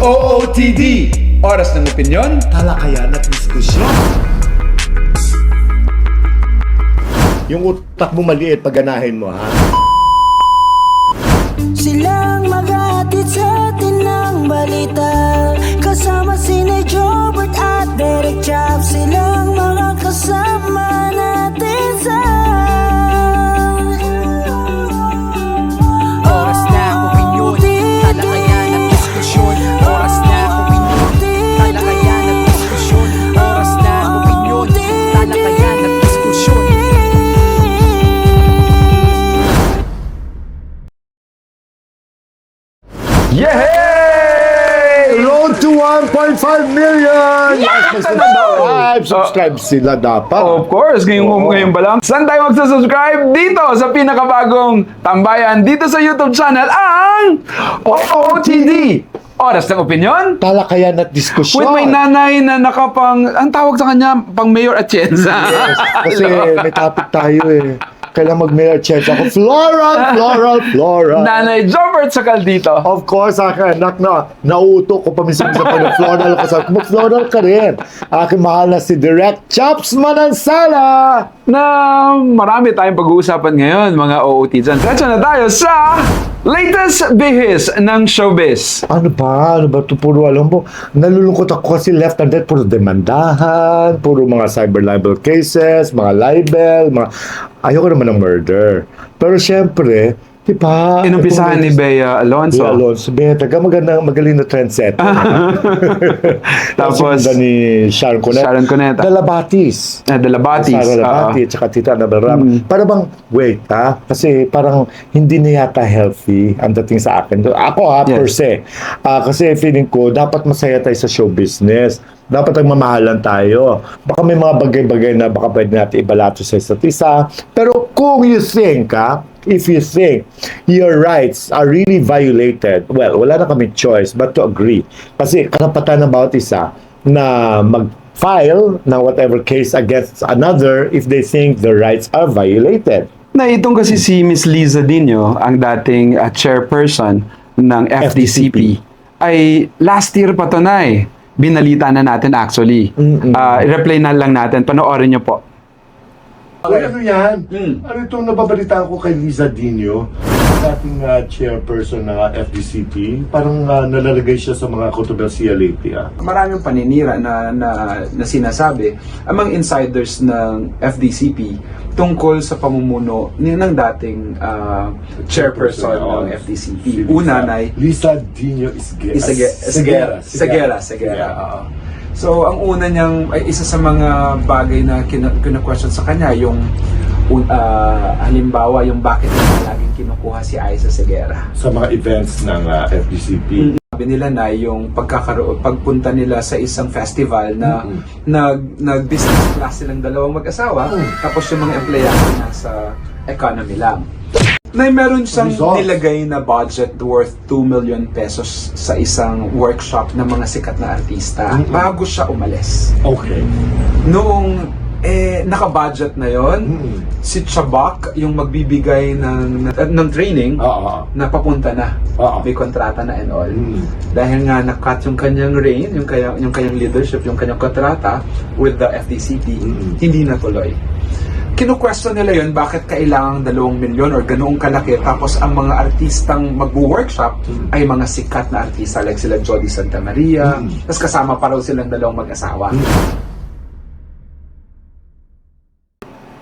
OOTD, Oras ng Opinyon, Talakayan at diskusyon. Yung utak mo maliit, pagganahin mo, ha? Silang maghahatid sa atin ng balita. Kasama sina Jobert at Derek Chap. Silang mga kasama natin sa Oras na opinyon, talakayan at diskusyon. Oras na opinyon, talakayan at diskusyon. Oras na opinyon, talakayan at diskusyon. Yay! Road to 1.5 million! Subscribe sila dapat. Of course, ngayon ba lang? Saan tayo magsasubscribe? Dito sa pinakabagong tambayan dito sa YouTube channel ang OOTD, Oras ng Opinyon. Talakayan at diskusyon. With my nanay na nakapang, ang tawag sa kanya, pang Mayor Atienza. Yes, kasi may topic tayo eh. Kailangan mag-mayor check ako. Floral. Nanay Jobert Sakal dito. Of course, aking anak na nauuto ko paminsan-minsan pa ng floral ko. Sabi ko, mag-floral ka rin. Aking mahal na si Direct Chops Manansala. Na marami tayong pag-uusapan ngayon, mga OOT dyan. Diretso na tayo sa latest bihis ng showbiz. Ano ba ito? Puro alam mo, nalulungkot ako kasi left and right, puro demandahan, puro mga cyber libel cases, mga libel, ayoko naman ng murder. Pero syempre, di ba? Inumpisahan ni Bea Alonso. Bea Alonso. Bea, magaling na trendsetter. Tapos, Tapos ni Sharon Cuneta. Dalabatis. Dalabatis. Sara Labati, tsaka Tita Annabel Rama. Para bang, wait kasi parang hindi na yata healthy ang dating sa akin. Ako per se. Kasi feeling ko, dapat masaya tayo sa show business. Dapat nagmamahalan tayo. Baka may mga bagay-bagay na baka pwede natin ibalato sa isa't isa. Pero kung you think, if you think your rights are really violated, well, wala na kami choice but to agree. Kasi karapatan ng bawat isa na mag-file ng whatever case against another if they think their rights are violated. Na itong kasi si Miss Liza Dino, ang dating chairperson ng FDCP, ay last year pa to na eh. Binalita na natin actually. I-replay na lang natin. Panoorin nyo po. Ano yan? Ano itong nababalitaan ko kay Liza Dino, dating chairperson ng FDCP, parang nalalagay siya sa mga kontrobersiality. Maraming paninira na sinasabi among insiders ng FDCP tungkol sa pamumuno ng dating chairperson ng FDCP. Una na Liza Dino Isguera. Segera. So, ang una niyang, ay isa sa mga bagay na kina-question sa kanya, yung halimbawa, yung bakit na laging kinukuha si Aiza Segera. Sa mga events ng FDCP. Sabi nila na yung pagpunta nila sa isang festival na nag-business class silang dalawang mag-asawa, tapos yung mga empleyado nasa economy lang. Na meron siyang nilagay na budget worth 2 million pesos sa isang workshop ng mga sikat na artista bago siya umalis. Okay. Noong naka-budget na yon, si Chabak yung magbibigay ng training na papunta na. May kontrata na and all. Dahil nga na-cut yung kanyang reign, yung kanyang leadership, yung kanyang kontrata with the FDCP, hindi natuloy. Kinu-question nila yun, bakit kailangan 2 milyon or ganoong kalaki, tapos ang mga artistang mag-workshop ay mga sikat na artista like sila Jody Santa Maria, tapos kasama pa raw silang dalawang mag-asawa.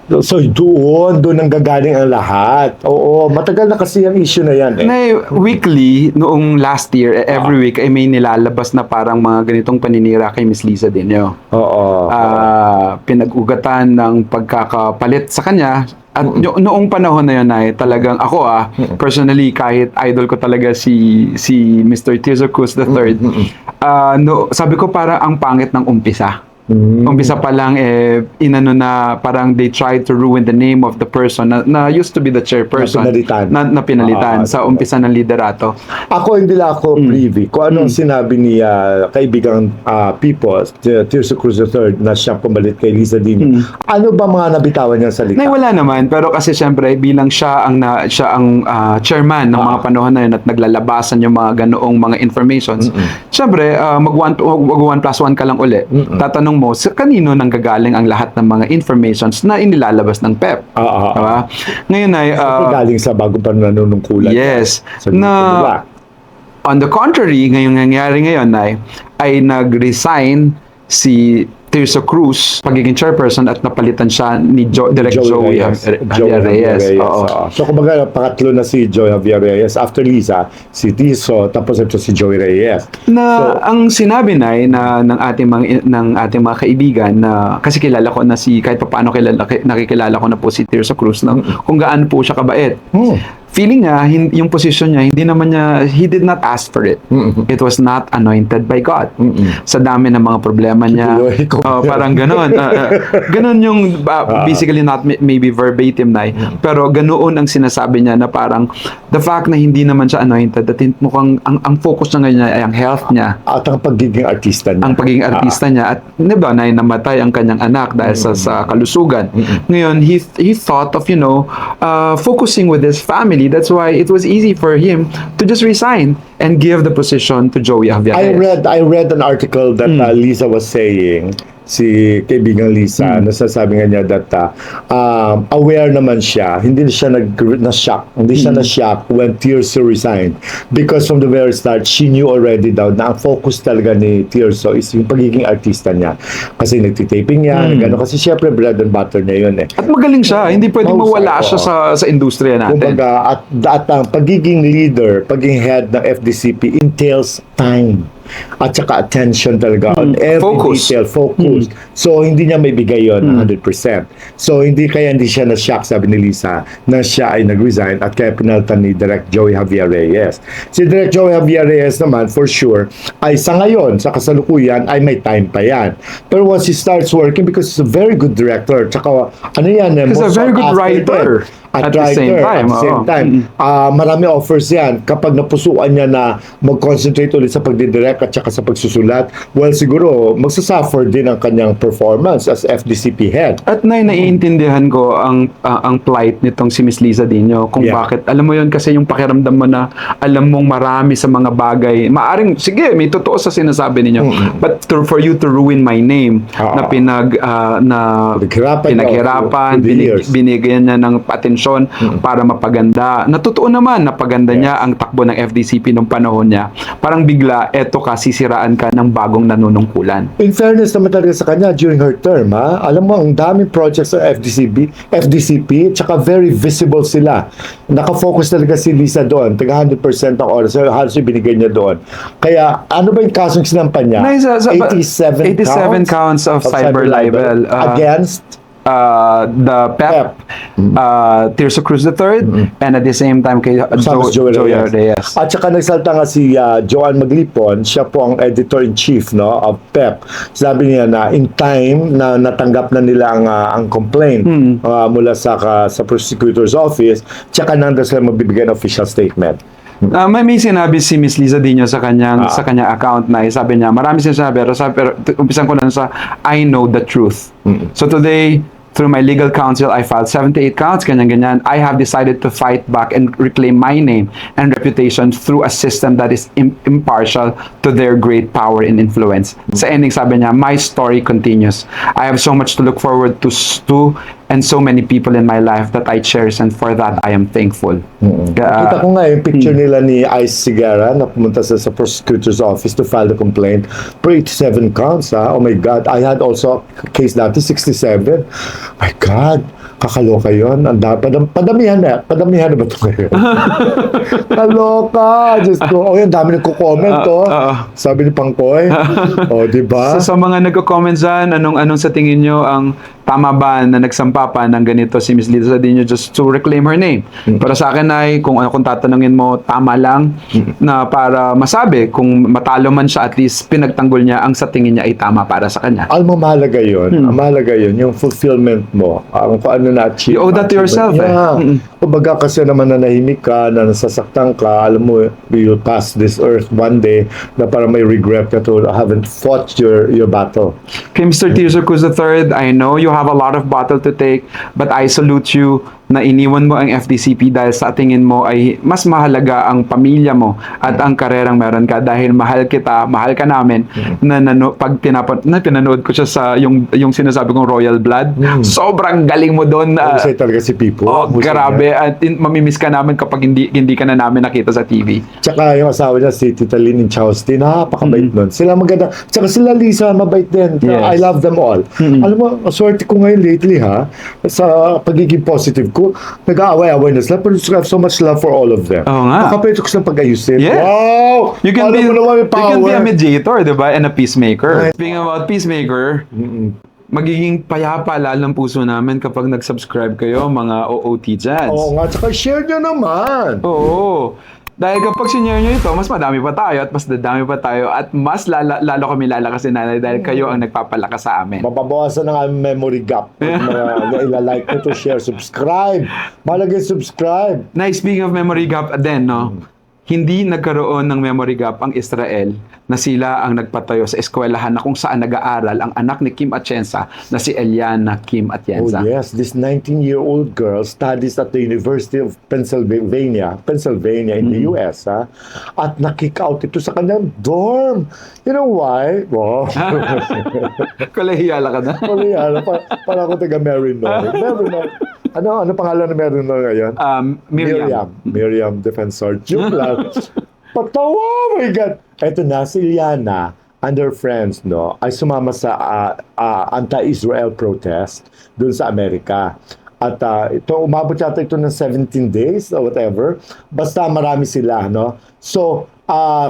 So doon ang gagaling ang lahat. Oo, matagal na kasi yung issue na yan eh. Na weekly, noong last year, every week ay may nilalabas na parang mga ganitong paninira kay Miss Liza Dino. Oo. Pinag-ugatan ng pagkakapalit sa kanya. At noong panahon na yun ay talagang ako personally, kahit idol ko talaga si Mr. Tirso Cruz III, sabi ko parang ang pangit ng umpisa. Umpisa pa lang, inano na, parang they tried to ruin the name of the person na used to be the chairperson. Na pinalitan sa umpisa ng liderato. Ako, hindi lang ako privy kung anong sinabi ni kaibigang People, Tirso Cruz III, na siya pumalit kay Liza Dino. Ano ba mga nabitawan niyang salita? Nay, wala naman, pero kasi syempre bilang siya ang chairman ng mga panahon na yun at naglalabasan yung mga ganoong mga informations. Syempre, mag 1+1 ka lang uli. Tatanong mo, sa kanino nang gagaling ang lahat ng mga informations na inilalabas ng PEP? Diba? Ngayon ay galing sa bago pa nanunungkulan. yes. Sa dito, diba? On the contrary, ngayong nangyari ngayon ay nag-resign si Tirso Cruz, pagiging chairperson, at napalitan siya ni Direk Joey Javier Reyes. Oo. So, kumbaga, pangatlo na si Joey Javier Reyes. After Liza, si Tirso, tapos ito si Joey Reyes. Ang sinabi ng ating mga kaibigan na kasi kilala ko na kahit paano nakikilala ko na po si Tirso Cruz na kung gaano po siya kabait. Feeling niya, yung position niya, he did not ask for it. It was not anointed by God. Sa dami ng mga problema niya, parang gano'n. Gano'n yung, basically not maybe verbatim na pero ganoon ang sinasabi niya na parang, the fact na hindi naman siya anointed, at mukhang, ang focus niya ngayon ay ang health niya. At ang pagiging artista niya. Ang pagiging artista niya. At, di ba, namatay ang kanyang anak dahil sa kalusugan. Ngayon, he thought of, focusing with his family. That's why it was easy for him to just resign and give the position to Joey Javier. I read an article that Liza was saying, si kaibigang Liza, nasasabi nga niya that aware naman siya, hindi siya na-shock. Hindi siya na-shock when Tirso resigned. Because from the very start, she knew already daw na ang focus talaga ni Tirso is yung pagiging artista niya. Kasi nagtitaping niya, kasi syempre bread and butter niya yun . At magaling siya, hindi pwedeng mawala siya sa industriya natin. Kumbaga, at ang pagiging leader, pagiging head ng FDCP entails time. At saka attention talaga on every detail, focus. So, hindi niya may bigay yun 100%. So, hindi siya na-shock, sabi ni Liza, na siya ay nag-resign at kaya pinalitan ni Direk Joey Javier Reyes. Si Direk Joey Javier Reyes naman, for sure, ay sa ngayon, sa kasalukuyan, ay may time pa yan. Pero once he starts working, because he's a very good director, tsaka ano yan, he's a very good writer. At the same time, marami offers yan. Kapag napusuan niya na mag-concentrate ulit sa pagdidirect at saka sa pagsusulat, well, siguro, magsasuffer din ang kanyang performance as FDCP head. At naiintindihan ko ang plight nitong si Miss Liza Dino kung bakit. Alam mo yun, kasi yung pakiramdam mo na alam mong marami sa mga bagay. Maaring, sige, may totoo sa sinasabi ninyo. But for you to ruin my name, na pinaghirapan, binigyan niya ng atensyon para mapaganda. Natotoo naman, napaganda niya ang takbo ng FDCP nung panahon niya. Parang bigla, eto ka, sisiraan ka ng bagong nanunungkulan. In fairness naman talaga sa kanya, during her term, alam mo, ang daming projects sa FDCP, tsaka very visible sila. Nakafocus talaga si Liza doon. Taga 100% ang oras. Halos yung binigay niya doon. Kaya, ano ba yung kasong sinampan niya? 87 counts of cyber libel. Against? The PEP, Tirso Cruz III, and at the same time kay Joey Reyes. At saka nagsalta nga si Joanne Maglipon, siya po ang editor-in-chief of PEP. Sabi niya na in time na natanggap na nila ang complaint mula sa prosecutor's office, tsaka nandun sila magbibigay ng official statement. May sinabi si Miss Liza Dino sa kanyang account na sabi niya, marami sinasabi, pero umpisan ko na sa I know the truth. So today, through my legal counsel, I filed 78 counts, ganyan. I have decided to fight back and reclaim my name and reputation through a system that is impartial to their great power and influence. Sa ending, sabi niya, my story continues. I have so much to look forward to and so many people in my life that I cherish, and for that, I am thankful. Kita ko nga yung picture nila ni Ice Sigara na pumunta sa prosecutor's office to file the complaint. For 87 counts, oh my God. I had also a case dati, 67. My God, kakaloka yun. Padamihan na ba ito ngayon? Kaloka! Diyos ko. Yung dami nagko-comment, Sabi ni Pangkoy. Diba? Sa mga nagko-comment dyan, anong sa tingin nyo ang tama ba na nagsampa pa ng ganito si Miss Liza Sadino just to reclaim her name? Para sa akin ay, kung tatanungin mo, tama lang na para masabi kung matalo man siya, at least pinagtanggol niya ang sa tingin niya ay tama para sa kanya. Alam mo, mahalaga yun. Mahalaga yun. Yung fulfillment mo. Kung ano na-achieve. You owe that to yourself, eh. Yeah. Kumbaga kasi naman nanahimik ka, na nasasaktan ka, alam mo, you'll pass this earth one day na parang may regret ka to haven't fought your battle. Kay Mr. Tirso Cruz III, I know you have a lot of battle to take, but I salute you na iniwan mo ang FDCP dahil sa tingin mo ay mas mahalaga ang pamilya mo at ang karerang meron ka, dahil mahal kita, mahal ka namin pag pinanood ko siya sa yung sinasabi kong Royal Blood. Sobrang galing mo doon. Kasi talaga si Pipo. Oh, grabe. At mamimiss ka namin kapag hindi ka na namin nakita sa TV. Tsaka yung asawa niya, si Tita Lynn and Chaustin, napakabait nun. Sila maganda. Tsaka sila Lisa, mabait din. Yes. I love them all. Alam mo, swerte ko ngayon lately sa pagiging positive ko, nag-aaway-aaway na sila, pero I have so much love for all of them. Oo nga. Makapwede ko silang pag-ayusin. Yeah. Wow! You can Alam mo naman, may you can be power. a mediator, di ba? And a peacemaker. Speaking about peacemaker, magiging payapa lalo ang puso namin kapag nag-subscribe kayo, mga OOT Jads. Oo nga, tsaka share nyo naman. Oo. Dahil kapag sinare nyo ito, mas madami pa tayo at mas dadami pa tayo at mas lalo kami lalakasin nanay dahil kayo ang nagpapalakas sa amin. Mababawasan ng aming memory gap. Pag ilalike nyo to, share, subscribe. Malagay subscribe. Na speaking of memory gap din, no? Hindi nagkaroon ng memory gap ang Israel na sila ang nagpatayo sa eskwelahan na kung saan nag-aaral ang anak ni Kim Atienza na si Eliana Kim Oh Atienza. yes, this 19-year-old girl studies at the University of Pennsylvania in the US, at na-kick out ito sa kanyang dorm. You know why? Wow. Kolehiyala ka na. Para ako taga Marinoy. Ano pangalan ng Marinoy ngayon? Miriam. Miriam Defensor. Joke lang. Patawa, my God. Eto na, si Liana and her friends, no, ay sumama sa anti-Israel protest dun sa Amerika. At ito, umabot yata ito ng 17 days or whatever. Basta marami sila, no? So,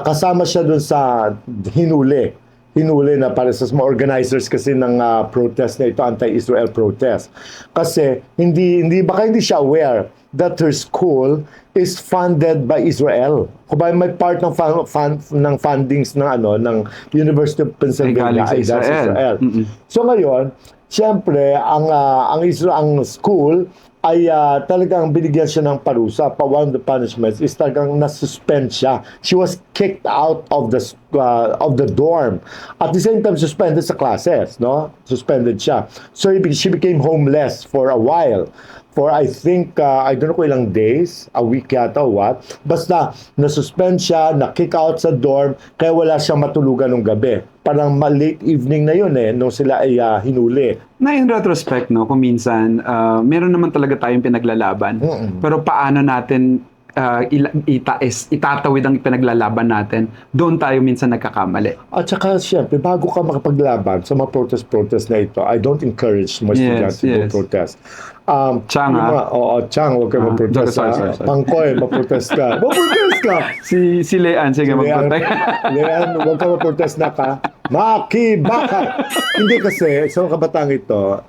kasama siya dun sa hinuli na para sa mga organizers kasi ng protest na ito, anti-Israel protest. Kasi baka hindi siya aware that her school is funded by Israel. Kung ba may part ng fundings ng University of Pennsylvania Ay, galing sa Israel. So ngayon, siyempre ang school ay talagang binigyan siya ng parusa. One of the punishments is talagang nasuspend siya. She was kicked out of the dorm. At the same time, suspended sa classes, no? Suspended siya. So she became homeless for a while. For I think, I don't know kung ilang days, a week yata o what. Basta, nasuspend siya, na-kick out sa dorm, kaya wala siyang matulugan ng gabi. Parang late evening na yun nung sila ay hinuli. Na in retrospect, no, kung minsan, meron naman talaga tayong pinaglalaban. Pero paano natin itatawid ang pinaglalaban natin, doon tayo minsan nagkakamali. At saka, siyempre, bago ka makapaglaban sa mga protest na ito, I don't encourage mga estudyante to protest. Chang, Chang, huwag ka mag-protest. sorry. Pangkoy, mag-protest ka. Mag-protest ka! Si Leanne, sige, mag-protect. Leanne, huwag ka mag-protest na ka. Makibaka! Hindi kasi, sa mga kabataan ito,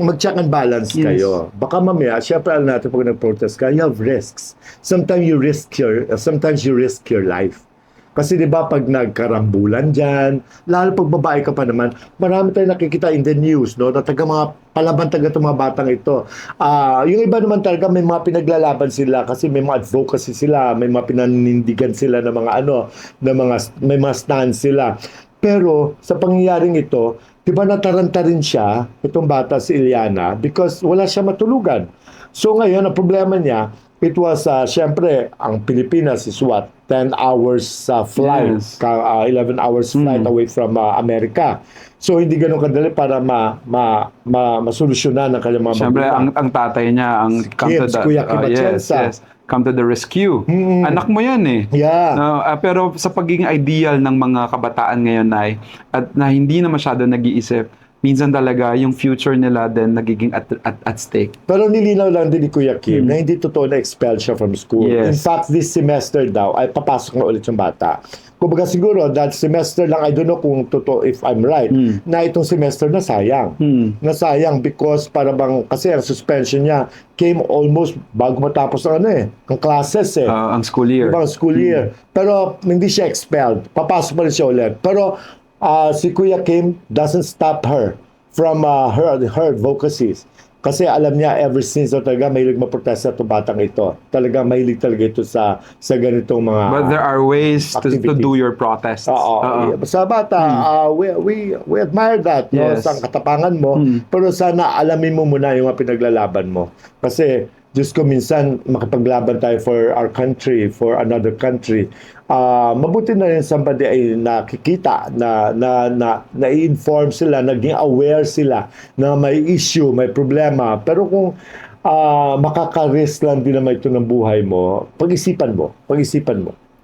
mag-check and balance kayo. Baka mamaya, syempre alam natin pag nag-protest ka, you have risks. Sometimes you risk your life. Kasi di ba pag nagkarambulan dyan, lalo pag babae ka pa naman, marami tayong nakikita in the news, no? Na mga palaban itong mga batang ito. Yung iba naman talaga may mga pinaglalaban sila kasi may mga advocacy sila, may mga pinanindigan sila ng mga may mga stand sila. Pero sa pangyayaring ito, di ba nataranta rin siya, itong bata si Eliana, because wala siya matulugan. So ngayon, ang problema niya, it was, syempre, ang Pilipinas is what? 10 hours flight, 11 hours flight away from America. So, hindi ganun kadali para masolusyonan ng kanyang mga Siyempre, magulang. ang tatay niya, ang Kuya Kim Atienza. Come to the rescue. Anak mo yan eh. Yeah. Pero sa pagiging ideal ng mga kabataan ngayon at na hindi na masyado nag-iisip, minsan talaga yung future nila din nagiging at stake. Pero nilinaw lang din ni Kuya Kim na hindi totoo na expel siya from school. Yes. In fact, this semester daw ay papasok na ulit yung bata. Kumbaga siguro that semester lang, I don't know kung totoo if I'm right, na itong semester na sayang. Nasayang because para bang, kasi ang suspension niya came almost bago matapos ang ang classes Ang school year. Ibang school year. Pero hindi siya expelled. Papasok pa rin siya ulit. Pero si Kuya Kim doesn't stop her from her advocacies. Kasi alam niya ever since talaga mahilig maprotesta itong batang ito. Talaga mahilig talaga ito sa ganitong mga But there are ways to activities. do your protests. Oo. Sa bata, we admire that, no? Yes. Sa katapangan mo. Pero sana alamin mo muna yung mga pinaglalaban mo. Kasi, Diyos ko, minsan makipaglaban tayo for our country, for another country. Mabuti na rin somebody ay nakikita, na-inform sila, naging aware sila na may issue, may problema. Pero kung makaka-risk lang din naman ito ng buhay mo, pag-isipan mo.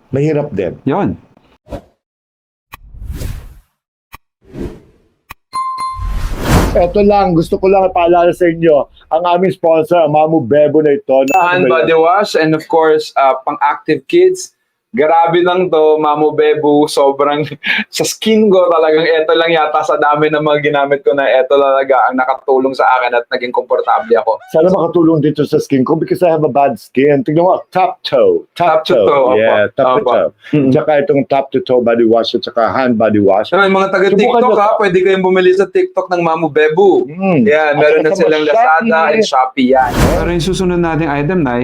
Mahirap din. Yun. Ito lang, gusto ko lang ipaalala sa inyo ang aming sponsor, ang Mamu Bebo na ito. Hand body wash and of course, pang-active kids. Grabe lang to, Mamu Bebo, sobrang sa skin ko talagang ito lang yata sa dami ng mga ginamit ko na ito talaga ang nakatulong sa akin at naging komportable ako. Sana makatulong dito sa skin ko because I have a bad skin. Tignan mo, top to toe. Opo. Yeah, top to Opo. toe. Tsaka itong top to toe body wash at tsaka hand body wash. So, mga Subukan taga-TikTok nyo ha, to. pwede kayong bumili sa TikTok ng Mamu Bebo. Yan, meron na At saka silang sa Lazada Shopee. and Shopee yan. Pero yung susunod nating item na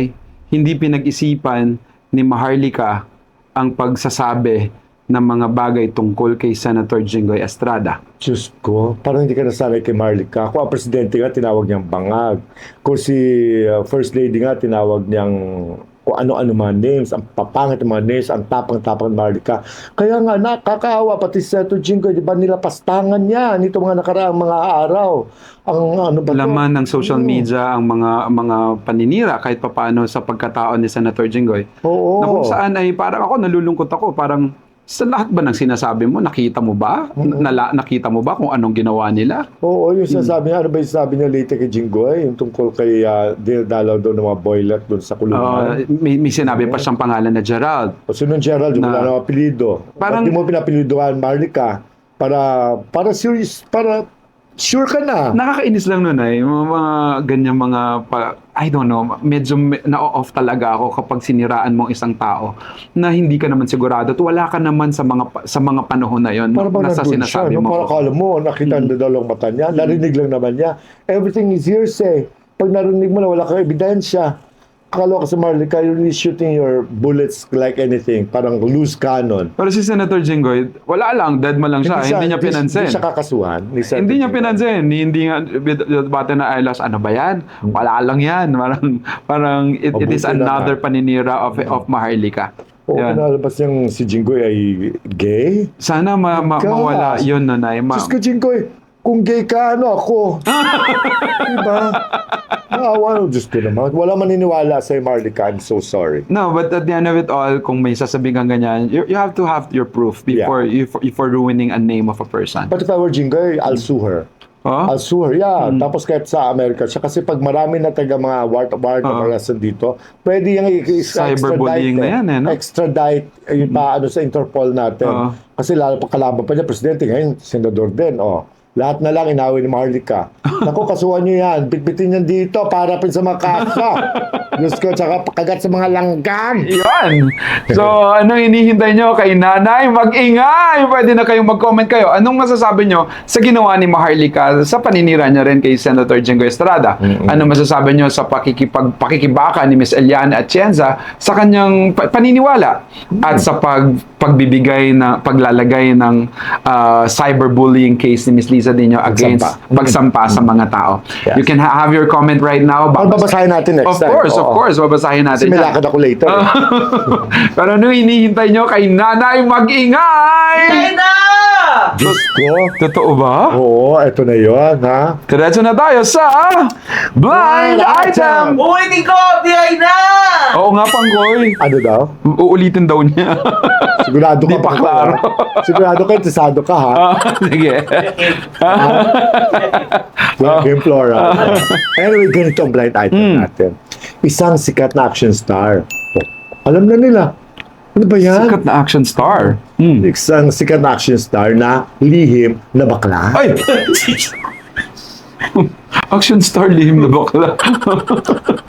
hindi pinag-isipan ni Maharlika ang pagsasabi ng mga bagay tungkol kay Senator Jinggoy Estrada. Diyos ko, parang hindi ka nasanay kay Marlica. Kung ang presidente nga, tinawag niyang bangag. Kung si First Lady nga, tinawag niyang kung ano-ano mga names, ang papangit ng mga names, ang tapang-tapang ng Marlica. Kaya nga, nakakaawa, pati si Senator Jinggoy, di ba nila pastangan niya nito mga nakaraang mga araw. Ang ano ba to? Laman ng social media ang mga paninira kahit papaano sa pagkatao ni Senator Jinggoy. Oo. Na kung saan ay parang ako nalulungkot ako, parang sa lahat ba ng sinasabi mo, nakita mo ba? Nakita mo ba kung anong ginawa nila? Oo, yung sasabi niya, ano ba yung sabi niya later kay Jinggoy? Yung tungkol kay dinadalaw doon ng mga boylet doon sa kulungan. May sinabi pa siyang pangalan na Gerald. O sinong Gerald, yung Na- wala ng apelido. Parang- Ba't di mo pinapelidohan, Marlica? Para serious, para sure ka na. Nakakainis lang nun yung mga ganyan I don't know, medyo na-off talaga ako kapag siniraan mo isang tao na hindi ka naman sigurado at wala ka naman sa mga panahon na yon Para bang na sa nandun sinasabi siya, no? mo. Para akala mo, nakita na dalawang mata niya, narinig lang naman niya. Everything is hearsay. Pag narinig mo na wala kang ebidensya, akala ko sa Marlica, you're really shooting your bullets like anything. Parang loose cannon. Pero si Senator Jinggoy, wala lang, dead man lang siya, hindi niya pinansin. Hindi siya kakasuhan. Hindi niya pinansin, hindi nga bate na aylas, ano ba yan? Wala lang yan. Parang it is Mabuti lang, another paninira of Maharlika. Oo, Yan. pinalabas yung si Jinggoy ay gay. Sana mawala yun, Nanay. Diyos ko, Jinggoy, kung gay ka, ano ako? Diba? Naawa, Diyos ko naman. Wala maniniwala sa'yo, Marlica. I'm so sorry. No, but at the end of it all, kung may sasabihin kang ganyan, you have to have your proof before ruining a name of a person. But if I were Jinggoy, I'll sue her. Oh? I'll sue her, yeah. Tapos kahit sa Amerika siya, kasi pag marami na taga mga warrant of arrest dito, pwede yung Cyberbullying na yan, no? Extradite, yung sa Interpol natin. Kasi lalo pa kalaban pa niya, presidente, ngayon, senador din, Lahat na lang inawin ni Marlica. Naku, kasuhan niyo yan. Bitbitin niyan dito para pin sa mga kasa. Diyos ko, tsaka pakagat sa mga langgam. Yun! So, anong hinihintay nyo kay Nanay? Mag-ingay! Pwede na kayong mag-comment kayo. Anong masasabi nyo sa ginawa ni Maharlika sa paninira niya rin kay Senator Jinggoy Estrada? Anong masasabi nyo sa pakikibaka ni Miss Eliana Atienza sa kanyang paniniwala? At sa paglalagay ng cyberbullying case ni Miss Liza Dino against pagsampa sa mga tao. Yes. You can have your comment right now. Babasahin natin next time. Of course, babasahin natin. Kasi may yan. lakad ako later. Pero ano hinihintay nyo kay Nanay? Mag-ingay! Ingay na! Diyos ko. Totoo ba? Oo, eto na yun, ha? Diretso na tayo sa Blind Item! Ulitin ko, BI na! Oo nga, Panggoy. Ano daw? Uulitin daw niya. Sigurado Di ka pa ba? klaro. Sigurado ka, interesado ka, ha? Sige. Game Flora. Anyway, ganito ang blind item natin. Isang sikat na action star. Oh, alam na nila. Ano ba yan? Sikat na action star. Isang sikat na action star na lihim na bakla. Ay! Action star lihim na bakla.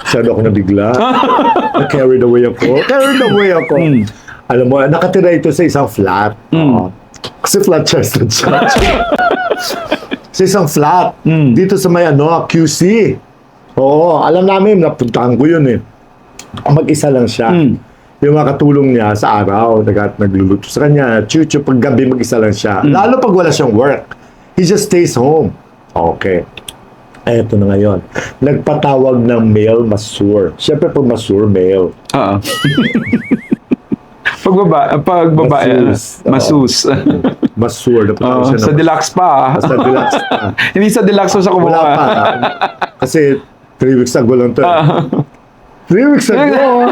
Saan ako nabigla? Na-carried away ako. Carried away ako. Alam mo, nakatira ito sa isang flat. Oo. Kasi flat chested siya. Sa isang flat. Dito sa may QC. Oo, alam namin, napuntahan ko yun eh. Mag-isa lang siya. Yung mga katulong niya sa araw, nagluluto sa kanya, chuchu, pag gabi mag-isa lang siya. Lalo pag wala siyang work. He just stays home. Okay. Eto na ngayon. Nagpatawag ng male masseur. Siyempre pag masseur, male. Oo. Pag babae, Masus. masus. Masseur. Oh, sa deluxe pa. Sa deluxe pa. Hindi sa deluxe sa kumuha. Wala pa. Kasi 3 weeks ago lang to. 3 weeks ago.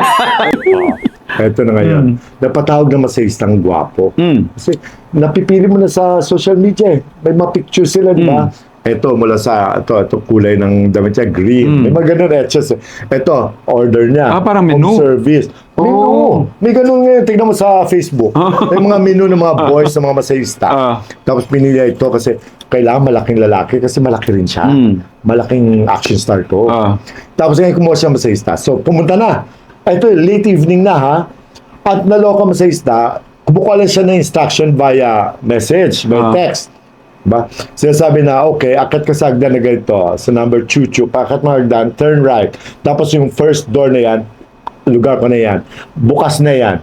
Eto na ngayon. Napatawag na masayistang gwapo. Kasi napipili mo na sa social media eh. May mga picture sila, di ba? Ito, mula sa ito kulay ng damit niya, green. May mga ganun etches. Ito, order niya. Ah, parang menu. Home service. Menu. Oh. May ganun ngayon. Tignan mo sa Facebook. May mga menu ng mga boys, ng mga masayista. Tapos pinili ito kasi kailangan malaking lalaki kasi malaki rin siya. Malaking action star to. Tapos ngayon kumuha siya masayista. So, pumunta na. Ito, late evening na ha. At naloka masayista, kumukuha lang siya ng instruction via message, by text. Ba? Sinasabi na, okay, akat ka sa hagdan na ganito. Sa number chuchu, akat mo hagdan, turn right. Tapos yung first door na yan, lugar ko na yan, bukas na yan.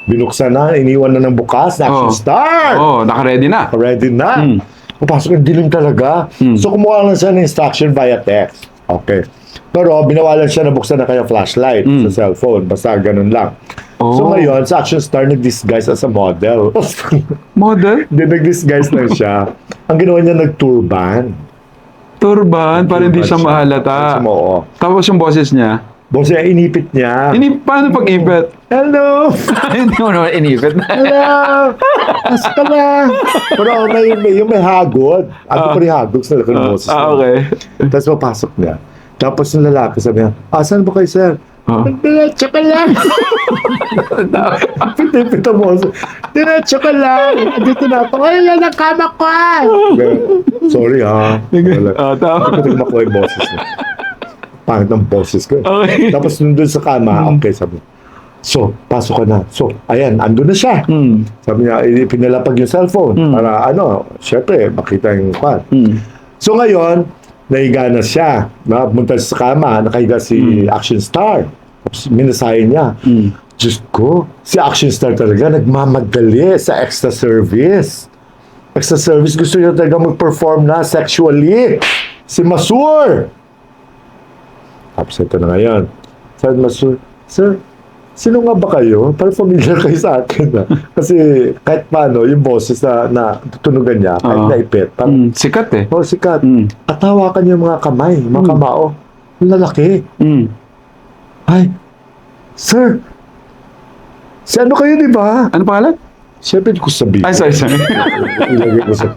Binuksan na, iniwan na ng bukas, na action start! Naka-ready na. Ready na. Papasok, ang dilim talaga. So, kumuha lang siya ng instruction via text. Okay. Pero, binawalan siya na buksan na kanyang flashlight sa cellphone. Basta ganun lang. So, ngayon, sa action star, nag-disguise as a model. Model? Hindi, nag-disguise lang siya. Ang ginawa niya, nag-turban. Turban, para hindi siya mahalata. Oo. Tapos yung boses niya. Boss niya, inipit niya. Paano pag-ipit? Hello! Hindi mo naman inipit. Hello! Asa ka na? Pero may hagod. Ano pa rin hagod sa laki ng boses niya. Okay. Tapos papasok niya. Tapos yung lalaki sabi niya, saan ba kayo, sir? Diretso ka lang. Pita mo. Diretso ka lang. Dito na ako. Ay, yan ang kama ko. Sorry ha. Tama. Hindi ko makuha yung boses niya. Pangit ng boses ko. Okay. Tapos nandun sa kama, okay, sabi. So, pasok ka na. So, ayan, andun na siya. Sabi niya, pinalapag yung cellphone. Para syempre, makita yung kwan. So ngayon, nahiga na siya. Punta sa kama, nakahiga si Action Star. Tapos minasahin niya. Diyos ko, si Action Star talaga nagmamadali sa extra service. Extra service, gusto niya talaga mag-perform na sexually. Si Masur! Tapos ito na ngayon. Sabi Masur, Sir, sino nga ba kayo? Parang familiar kayo sa akin. Kasi kahit paano, yung boses na tutunugan niya, kahit naipit. Parang, Sikat eh. sikat. At hawakan niya yung mga kamay, mga kamao. Ang lalaki. Ay, Sir, si ano kayo, di ba? Ano pangalan? Siyempre, hindi ko sabihin. Ay, sorry. Ilagay ko sa...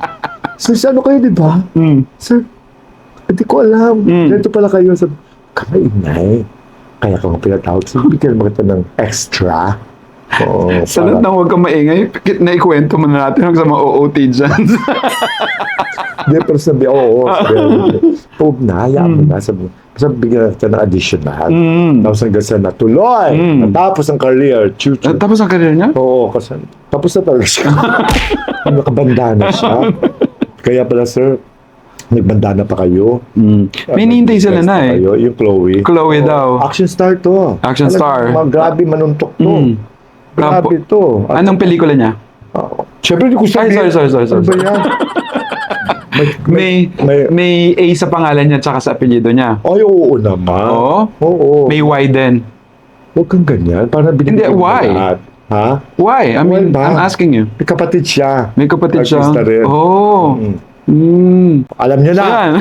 Sir, si ano kayo, di ba? Sir, hindi ko alam. Ganito pala kayo. Sabi, kamaingay. Kaya kung pinatawag, so bigyan mo kita ng extra. Oo. Sa lahat ng huwag kang maingay, naikwento mo na natin hanggang sa mga OOT dyan. Hindi, pero sabi, oo. Huwag na, hayaan mo na. Sabi, bigyan kita ng additional. Tapos hanggang sa natuloy. Natapos ang career. Chuchu. Tapos ang career niya? Oo, kasi tapos na talaga siya. Nakabandana siya. Kaya pala, sir, nagbandana pa kayo. May hinihintay sila na eh. Kayo, yung Chloe. Chloe daw. Action star to. Action star. Grabe manuntok to. Grabe to. Anong pelikula niya? Siyempre, hindi ko Ay, sabihin. sorry. Ano ba yan? May A sa pangalan niya tsaka sa apelyido niya. Ay, oo naman. Oo? Oo. May Y din. Huwag kang ganyan. Parang Hindi, binibigyan mo why? lahat. Ha? Why? I mean, Why ba? I'm asking you. May kapatid siya. May kapatid siya? Artista rin. Oh. Alam niyo na, Ayan.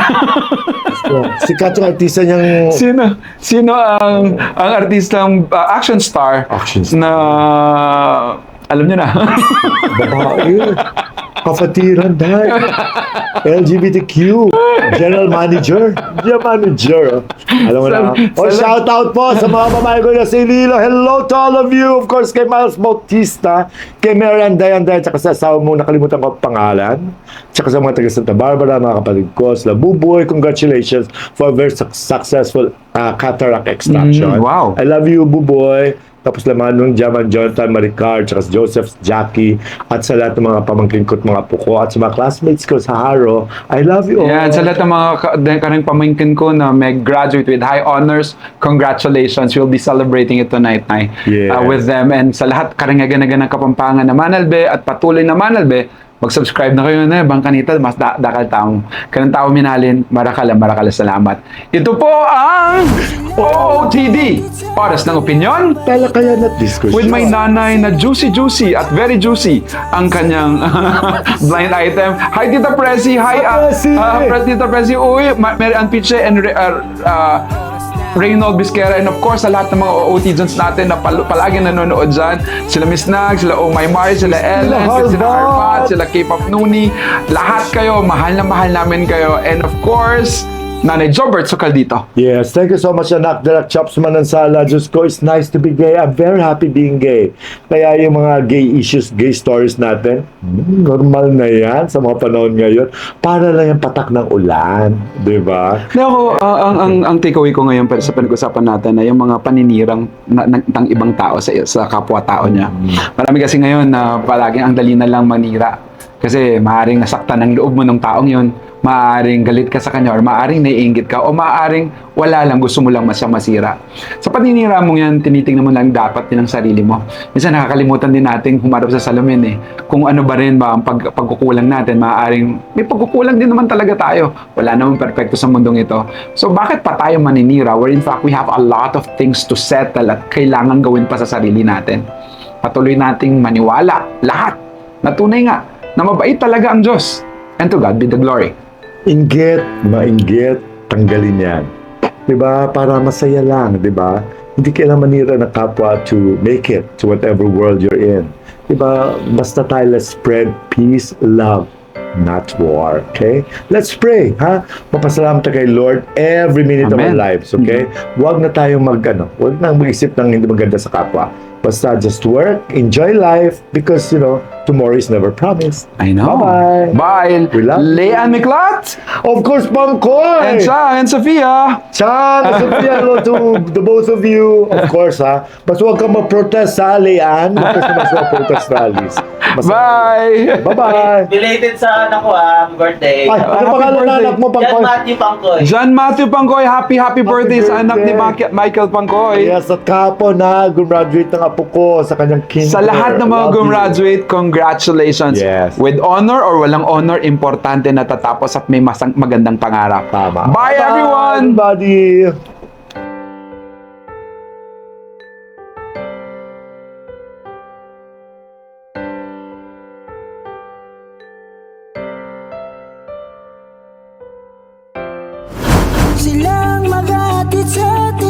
sikat yung artista niyang Sino ang artistang action star Action star. na alam niyo na? babae. Kapatiran dahil. LGBTQ. General Manager. General Manager. Alam mo na. Shout out po sa mga babae ko na si Lilo. Hello to all of you. Of course, kay Miles Bautista, kay Marian Dayan, tsaka sa asawa mo, nakalimutan ko ang pangalan. Tsaka sa mga taga Santa Barbara, mga kapatid ko, sila Buboy, congratulations for a very successful cataract extraction. Wow. I love you, Buboy. Tapos laman nung Jaman, Jonathan, Maricar, tsaka si Joseph, Jackie, at sa lahat ng mga pamangkin ko at mga puko, at sa mga classmates ko sa Haro, I love you all. Yan, sa lahat ng mga karang pamangkin ko na may graduate with high honors, congratulations. We'll be celebrating it tonight, Nay, Yes. with them. And sa lahat karangagan ng Kapampangan na Manalbe at patuloy na Manalbe, mag-subscribe na kayo na Bangkanita, mas dakal taong kanang tao minalin, marakala salamat. Ito po ang OOTD, oras ng opinyon, Talakayan at diskusyon. with my nanay na juicy at very juicy ang kanyang blind item. Hi Tita Presi, hi Presi! Tita Presi, uy, Mary Ann Piche and Reynold Bisquera, and of course sa lahat ng mga OOTDs natin na palagi nanonood dyan. Sila Miss Nag, sila Oh My Mari, sila Ellen, sila Harpat, sila K-Pop Nuni, lahat kayo, mahal na mahal namin kayo. And of course, Nanay Jobert Sukal dito. Yes, thank you so much, anak. Direct Chops Manansala. Diyos ko, it's nice to be gay. I'm very happy being gay. Kaya yung mga gay issues, gay stories natin, normal na yan sa mga panahon ngayon. Para lang yung patak ng ulan. Di ba? Ako, ang takeaway ko ngayon sa pinag-usapan natin na yung mga paninirang ng ibang tao sa kapwa-tao niya. Marami kasi ngayon na palaging ang dali na lang manira. Kasi maaaring nasaktan ang loob mo ng taong yun, maaaring galit ka sa kanya, or maaaring naiinggit ka, o maaaring wala lang, gusto mo lang masira. Sa paninira mong yan, tinitingnan mo lang dapat din ang sarili mo. Minsan nakakalimutan din natin humarap sa salamin kung ano ba rin ba ang pagkukulang natin. Maaaring may pagkukulang din naman talaga tayo. Wala namang perfecto sa mundong ito. So bakit pa tayo maninira where in fact we have a lot of things to settle at kailangan gawin pa sa sarili natin? Patuloy nating maniwala lahat na tunay nga na mabait talaga ang Diyos. And to God be the glory. Inggit, mainggit, tanggalin yan. Diba? Para masaya lang, diba? Hindi kailangan manira ng kapwa to make it to whatever world you're in. Diba? Basta tayo, let's spread peace, love, not war. Okay? Let's pray, ha? Mapasalamat tayo kay Lord every minute of our Amen. lives, okay? Huwag na tayong huwag na mag-isip ng hindi maganda sa kapwa. Basta just work, enjoy life, because, tomorrow is never promised. I know. Bye-bye. Bye. We love you. Leanne Miklat Of course, Pangkoy! and Cha and Sophia. Chan, Sophia, hello to the both of you. Of course, ha? Mas huwag kang mag-protest, ha, Leanne? Kasi mas protest rallies. Bye. Bye-bye. Belated sa anak ko birthday. Ay, ano Happy pangalan ng birthday. anak mo, Yan Pangkoy? Matthew Pangkoy. John Matthew Pangkoy, happy birthday sa anak ni birthday. Michael Pangkoy. Yes, at kahapon na gumraduate ng apo ko sa kanyang kinder. Sa lahat ng mga Love you. gumraduate, congratulations. Yes. With honor or walang honor, importante na tatapos at may magandang pangarap. Tama. Bye, everyone! Everybody! Silang maghatid sa atin